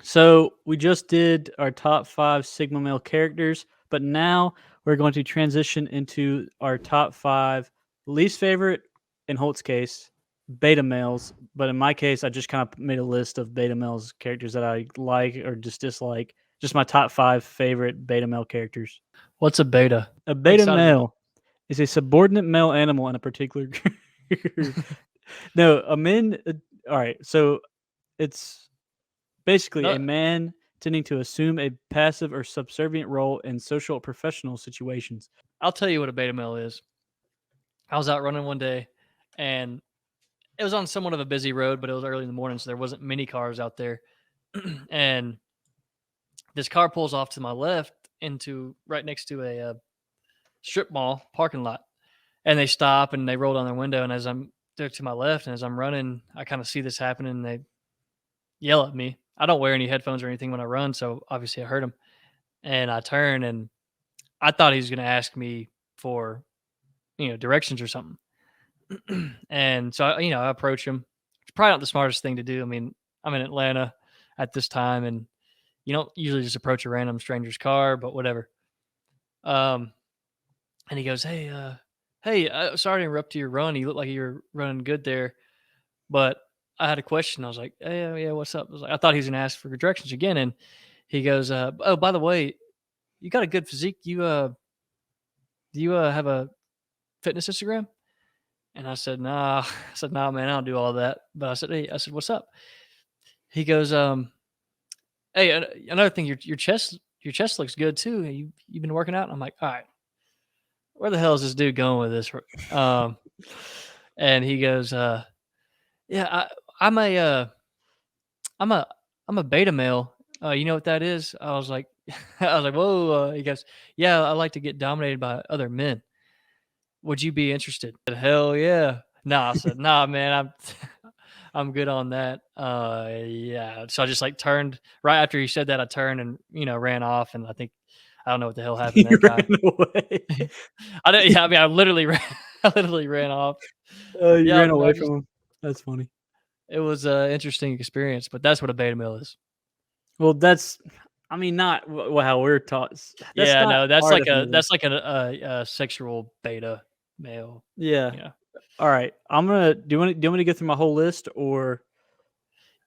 So we just did our top 5 Sigma male characters, but now we're going to transition into our top 5 least favorite, in Holt's case, beta males. But in my case, I just kind of made a list of beta males characters that I like or just dislike. Just my top 5 favorite beta male characters. What's a beta? A I'm beta excited about. male is a subordinate male animal in a particular group. No, a men. All right, so it's basically No, a man tending to assume a passive or subservient role in social or professional situations. I'll tell you what a beta male is. I was out running one day, and it was on somewhat of a busy road, but it was early in the morning, so there wasn't many cars out there. And this car pulls off to my left into right next to a strip mall parking lot, and they stop and they roll down their window. And as I'm there to my left, and as I'm running, I kind of see this happening. And they yell at me. I don't wear any headphones or anything when I run, so obviously I heard them. And I turn, and I thought he was going to ask me for directions or something. And so I approach him. It's probably not the smartest thing to do. I mean, I'm in Atlanta at this time, and you don't usually just approach a random stranger's car, but whatever. Um, and he goes, hey, sorry to interrupt your run. You look like you're running good there, but I had a question. I was like, hey, yeah, what's up? I thought he was going to ask for directions again, and he goes, oh, by the way, you got a good physique. Do you have a fitness Instagram? And I said, nah. I said, nah, man, I don't do all that. But I said, hey, what's up? He goes, hey, another thing, your chest looks good too. You've been working out. I'm like, all right, where the hell is this dude going with this? Um, and he goes, yeah, I'm a, I'm a, I'm a beta male. You know what that is? I was like, whoa. He goes, yeah, I like to get dominated by other men. Would you be interested? I said, hell yeah. Nah, I said, nah, man, I'm good on that. Yeah. So I just like turned right after he said that. I turned and ran off, and I don't know what the hell happened to You that ran guy. away. I don't. Yeah, I mean, I literally ran. I literally ran off. You Yeah, ran I away just. from him. That's funny. It was an interesting experience, but that's what a beta male is. Well, that's, I mean, not how we're taught. That's Yeah, not no, that's part like of me. a sexual beta male. Yeah. Yeah. All right. I'm gonna. Do you want me to go through my whole list or?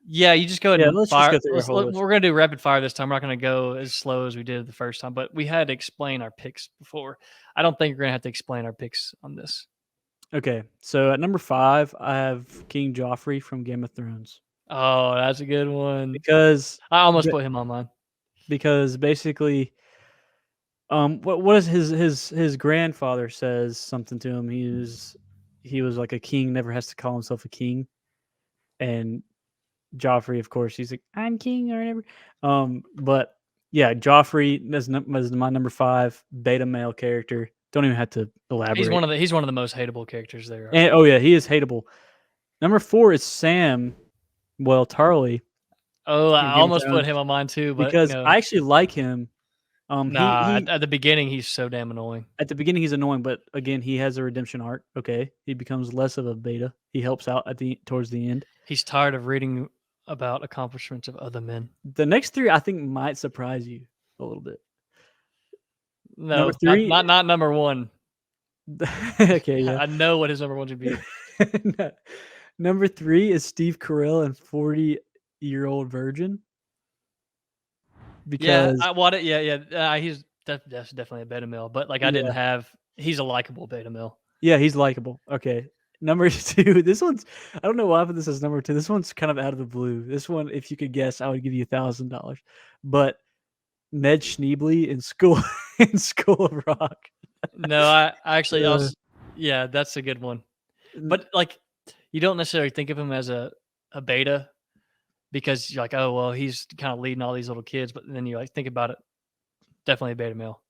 Yeah, you just go ahead Yeah, and let's just fire. go through your whole list. We're gonna do rapid fire this time. We're not gonna go as slow as we did the first time, but we had to explain our picks before. I don't think we're gonna have to explain our picks on this. Okay. So at number 5, I have King Joffrey from Game of Thrones Oh, that's a good one. because I almost put him on mine. basically, what is his grandfather says something to him. He was like a king, never has to call himself a king, and Joffrey, of course, he's like, I'm king or whatever. But yeah, Joffrey is my number 5 beta male character. Don't even have to elaborate. He's one of the most hateable characters there are. And oh yeah, he is hateable. Number 4 is Sam. Well, Tarly Oh, from I Game of almost put Thrones him on mine too, but because I actually like him. nah. At the beginning, he's so damn annoying. At the beginning he's annoying, but again he has a redemption arc. Okay, he becomes less of a beta. He helps out towards the end. He's tired of reading about accomplishments of other men. The next 3 I think might surprise you a little bit. Number No, 3, not number one. okay, yeah. I know what his number one should be. Number 3 is Steve Carell and 40-year-old virgin. Yeah, Because I want it. Yeah. That's definitely a beta male, but like I didn't yeah, have. He's a likable beta male. yeah, he's likable. Okay. Number 2, this one's, I don't know why I put this as number 2. This one's kind of out of the blue. This one, if you could guess, I would give you $1,000. But Ned Schneebly in School in School of Rock. No, I actually, Uh, yeah, that's a good one. But like, you don't necessarily think of him as a beta because you're like, oh well, he's kind of leading all these little kids. But then you like think about it, definitely a beta male.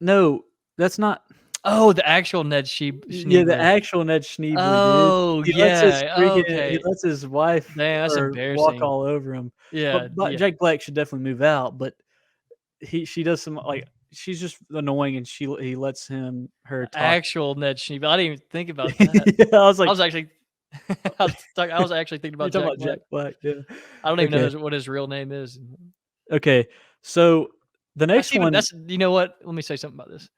no, that's not. Oh, the actual Ned Yeah, the Schneebly. actual Ned Schneebly, dude. Oh He yeah, lets his wife damn, that's or walk embarrassing. all over him. Yeah, But yeah. Jack Black should definitely move out, but she does some, like, she's just annoying, and he lets her talk. Actual Ned Schneebly. I didn't even think about that. Yeah, I was I like, was actually I was actually thinking You're about talking Jack about Black. Jack Black, yeah. I don't even know Okay, what his real name is. okay. So the next one, You know what? Let me say something about this.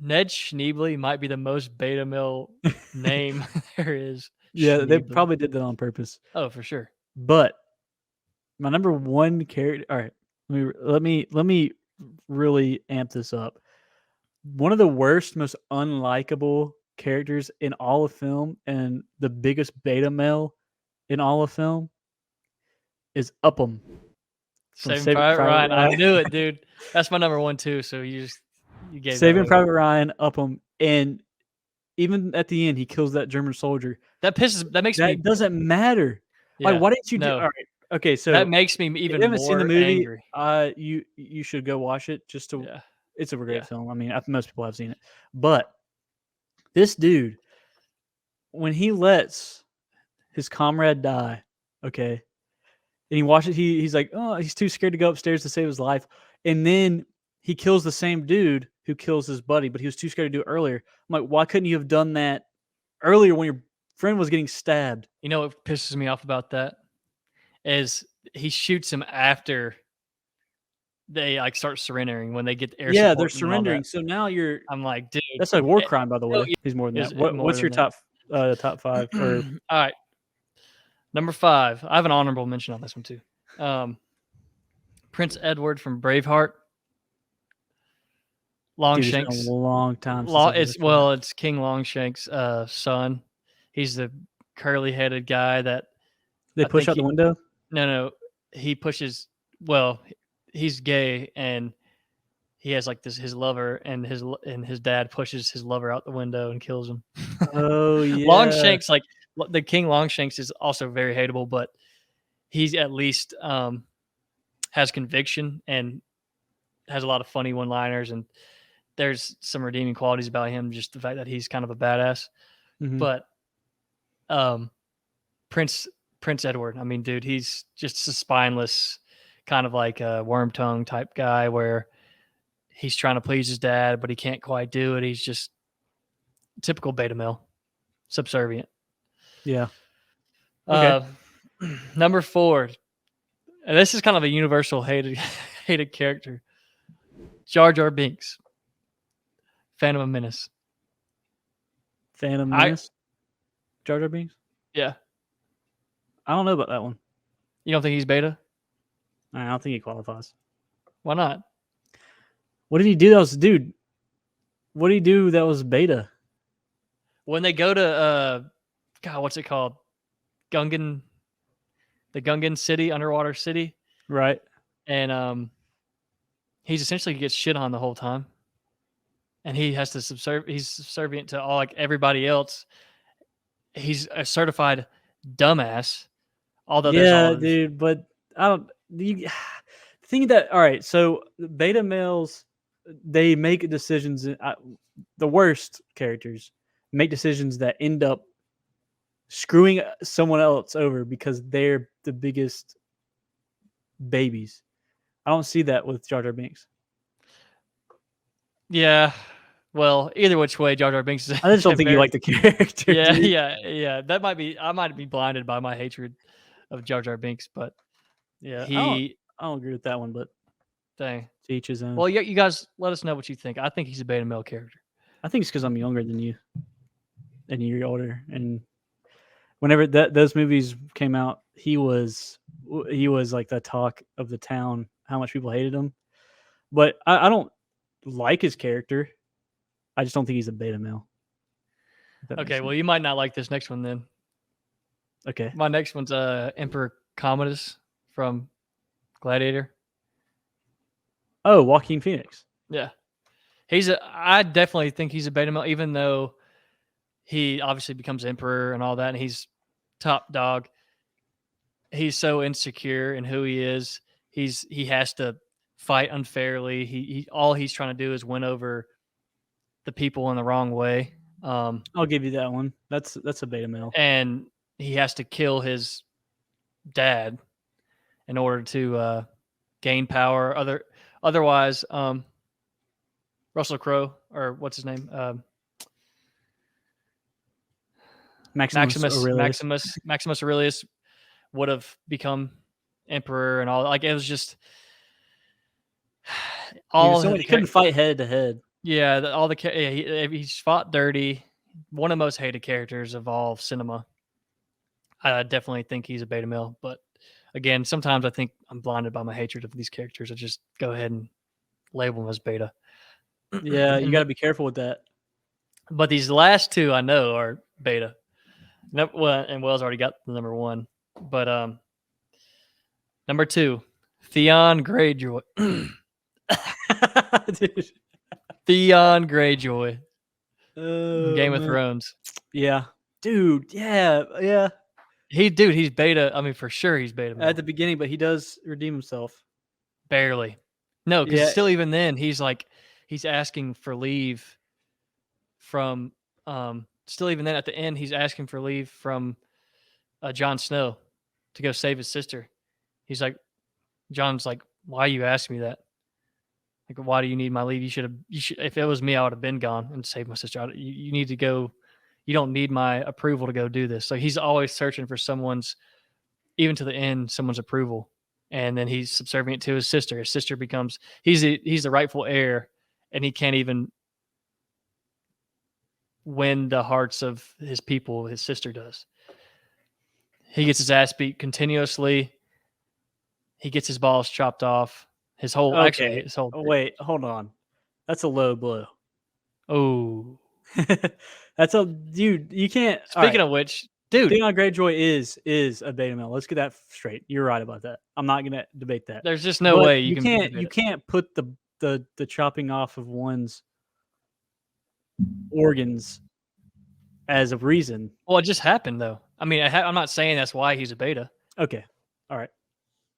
Ned Schneebly might be the most beta male name there is. yeah, they Schneebly. probably did that on purpose. Oh, for sure. But my number one character. All right, let me really amp this up. One of the worst, most unlikable characters in all of film, and the biggest beta male in all of film is Upham from Saving Saving Private Private Ryan. I Ryan. knew it, dude. That's my number one too. So you gave that Saving away. Private Ryan, Upham, and even at the end, he kills that German soldier. That makes me That doesn't matter. Like, yeah. why didn't you do? All No. right, okay. That So makes me if you even haven't seen the more movie, angry. you should go watch it. Just to, Yeah. it's a great Yeah. film. I mean, most people have seen it, but this dude, when he lets his comrade die, okay, and he watches, he's like, oh, he's too scared to go upstairs to save his life, and then he kills the same dude who kills his buddy, but he was too scared to do it earlier. I'm like, why couldn't you have done that earlier when your friend was getting stabbed? You know what pisses me off about that is he shoots him after they like start surrendering when they get air Yeah, they're support and all surrendering. that. So now you're I'm like, dude, that's a war it, crime, by the no, way. He's more than that. is more What's than your that. top five or All right, number 5. I have an honorable mention on this one too. Prince Edward from Braveheart. dude? It's been a Longshanks. long time since I've watched that. It's King Longshanks' son. He's the curly-headed guy that They I push think out the window. no, he pushes. Well, he's gay and he has like this his lover and his dad pushes his lover out the window and kills him. Oh yeah, Longshanks, like the King Longshanks, is also very hateable, but he's at least has conviction and has a lot of funny one-liners, and there's some redeeming qualities about him. Just the fact that he's kind of a badass. hmm But um, Prince Edward, I mean, dude, he's just a spineless kind of like a worm tongue type guy where he's trying to please his dad, but he can't quite do it. He's just typical beta male, subservient. yeah. Okay. Uh, number 4, and this is kind of a universal hated hated character, Jar Binks, Phantom of Menace. Phantom I Menace. Jar Jar Binks. Yeah, I don't know about that one. you don't think he's beta? I don't think he qualifies. Why not? What did he do? That was dude. What did he do? That was beta. When they go to God, what's it called? Gungan, the Gungan city, underwater city, Right. and he's essentially gets shit on the whole time, and he has to he's subservient to all like everybody else. He's a certified dumbass. Although there's all Yeah, of this. dude. But I don't. You, think that. All right. So beta males, they make decisions. The worst characters make decisions that end up screwing someone else over because they're the biggest babies. I don't see that with Jar Jar Binks. Yeah. Well, either which way, Jar Binks is I just don't think you very, like the character, yeah, dude. yeah. That might be. I might be blinded by my hatred of Jar Binks, but Yeah, he, I don't agree with that one, but dang. to each his own. Well, you guys, let us know what you think. I think he's a beta male character. I think it's because I'm younger than you, and you're older. And whenever those movies came out, he was like the talk of the town. How much people hated him, but I don't like his character. I just don't think he's a beta male. Okay, well, you might not like this next one then. Okay. My next one's Emperor Commodus from Gladiator. Oh, Joaquin Phoenix. Yeah, I definitely think he's a beta male, even though he obviously becomes emperor and all that, and he's top dog. He's so insecure in who he is. He has to fight unfairly. All he's trying to do is win over the people in the wrong way. I'll give you that one. That's a beta male. And he has to kill his dad in order to gain power. Otherwise, Russell Crowe, or what's his name? Maximus Aurelius. Maximus Aurelius would have become emperor and all. Like it was just all He couldn't fight head to head. yeah, all the he's fought dirty. One of the most hated characters of all cinema. I definitely think he's a beta male, but again, sometimes I think I'm blinded by my hatred of these characters. I just go ahead and label them as beta. Yeah, you got to be careful with that. But these last two I know are beta. Well, and Wells already got the number one, but number two, Theon Greyjoy. Dude. Theon Greyjoy, Oh, Game of man. Thrones. Yeah, dude. Yeah. He's beta. I mean, for sure, he's beta male. At the beginning, but he does redeem himself. Barely. No, because Yeah. still, even then, he's asking for leave from. Still, even then, at the end, he's asking for leave from Jon Snow to go save his sister. He's like, John's like, why you asking me that? Like, why do you need my leave? You should. If it was me, I would have been gone and saved my sister. You need to go. You don't need my approval to go do this. So he's always searching for someone's, even to the end, someone's approval. And then he's subservient to his sister. His sister becomes he's the rightful heir, and he can't even win the hearts of his people. His sister does. He gets his ass beat continuously. He gets his balls chopped off. His whole Okay. his whole. Wait, hold on. That's a low blow. Oh, That's a dude. You can't. speaking of which, dude, Theon Greyjoy is a beta male. Let's get that straight. You're right about that. I'm not gonna debate that. there's just no But way you can. can't. You can't put the chopping off of one's organs as a reason. Well, it just happened though. I mean, I'm not saying that's why he's a beta. Okay. All right.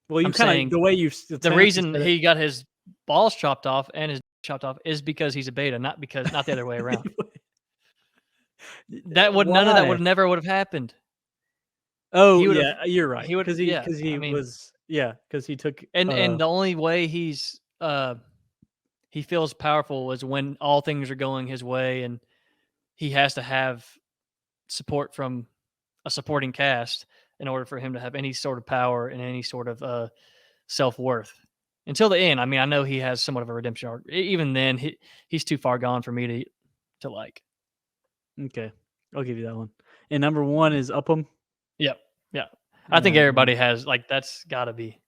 Well, you I'm kind saying of the way you The reason he got his balls chopped off and his chopped off is because he's a beta, not the other way around. None of that would have happened. Oh, He would've- yeah, you're right. he would- Because yeah, he I mean- was because he took And the only way he feels powerful is when all things are going his way, and he has to have support from a supporting cast in order for him to have any sort of power and any sort of self-worth. Until the end, I mean, I know he has somewhat of a redemption arc. Even then, he's too far gone for me to like. Okay, I'll give you that one. And number one is Upham. Yep. Yeah. I think everybody has that's got to be.